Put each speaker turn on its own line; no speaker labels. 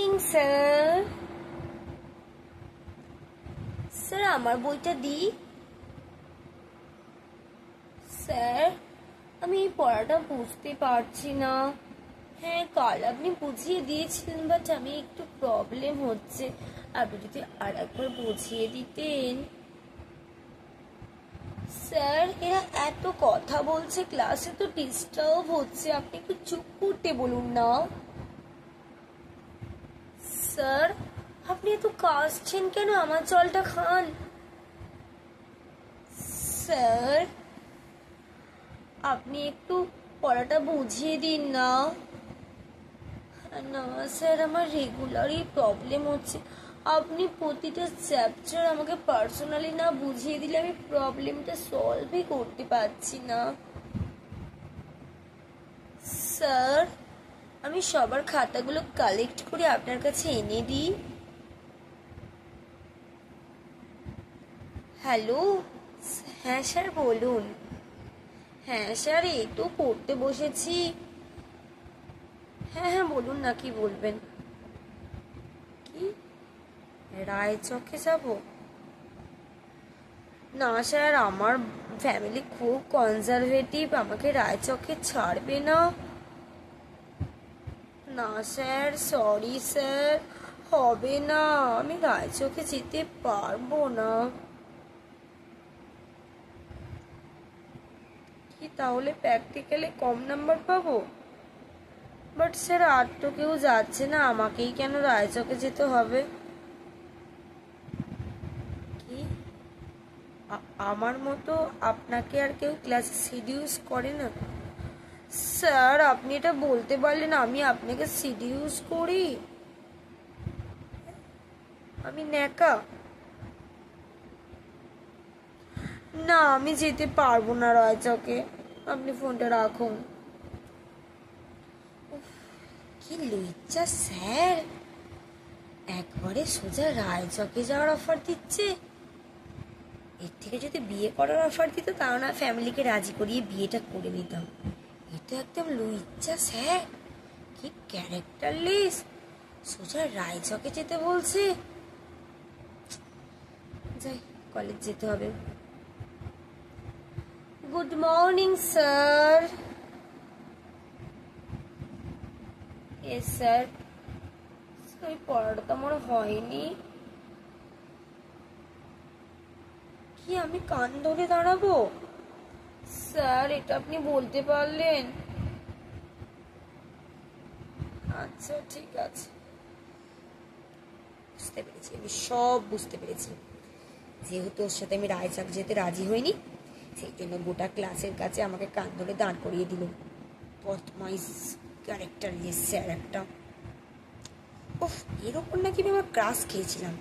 Morning sir. Sir আমার বইটা দিই। স্যার আমি এই পড়াটা বুঝতে পারছি না। হ্যাঁ কাল আপনি বুঝিয়ে দিয়েছিলেন, বাট আমি একটু প্রবলেম হচ্ছে, আপনি যদি আর একবার বুঝিয়ে দিতেন। স্যার এরা এত কথা বলছে, ক্লাসে তো ডিস্টার্ব হচ্ছে, আপনি একটু চুপ করতে বলুন না। স্যার আপনি এত কাশছেন কেন, আমার জলটা খান। স্যার আপনি একটু পড়াটা বুঝিয়ে দিন না। না স্যার আমার রেগুলারই প্রবলেম হচ্ছে, আপনি প্রতিটা চ্যাপ্টার আমাকে পার্সোনালি না বুঝিয়ে দিলে আমি প্রবলেমটা সলভই করতে পারছি না। স্যার আমি সবার খাতাগুলো কালেক্ট করে আপনার কাছে এনে দিই। হ্যালো, হ্যাঁ স্যার বলুন। হ্যাঁ স্যার এই তো পড়তে বসেছি। হ্যাঁ হ্যাঁ বলুন না, কি বলবেন। কি রায়চকে যাব? না স্যার আমার ফ্যামিলি খুব কনজারভেটিভ, আমাকে রায়চকে ছাড়বে না। না স্যার সরি স্যার, হবে না, আমি রায়চকে যেতে পারবো না। কি তাহলে প্র্যাকটিক্যালে কম নাম্বার পাবো? বাট স্যার আর তো কেউ যাচ্ছে না, আমাকেই কেন রায়চকে যেতে হবে? কি আমার মতো আপনাকে আর কেউ ক্লাসে সিডিউস করে না? স্যার আপনি এটা বলতে পারলেন আমি আপনাকে সিডিউস করি? আমি ন্যাকা? না আমি যেতে পারবো না রায়চকে, আপনি ফোনটা রাখুন। কি লজ্জা স্যার, একবারে সোজা রায়চকে যাওয়ার অফার দিচ্ছে। এর থেকে যদি বিয়ে করার অফার দিত তাও না ফ্যামিলিকে রাজি করিয়ে বিয়েটা করে নিতাম। এটা একদম লজ্জা স্যার, কি ক্যারেক্টারলেস, সোজা রায়চকে যেতে বলছে। যাই, কলেজ যেতে হবে। Good morning sir. S sir. ওই পড়াটা তো আমার হয়নি। কি আমি কান ধরে দাঁড়াবো? স্যার এটা আপনি বলতে পারলেন? আচ্ছা ঠিক আছে, বুঝতে পেরেছি, আমি সব বুঝতে পেরেছি। যেহেতু ওর সাথে আমি রায়চক যেতে রাজি হইনি, সেই জন্য গোটা ক্লাসের কাছে আমাকে কান ধরে দাঁড় করিয়ে দিল। বদমাইশ ক্যারেক্টার স্যার একটা। ওহ, এর ওপর নাকি আমি আমার ক্রাশ খেয়েছিলাম।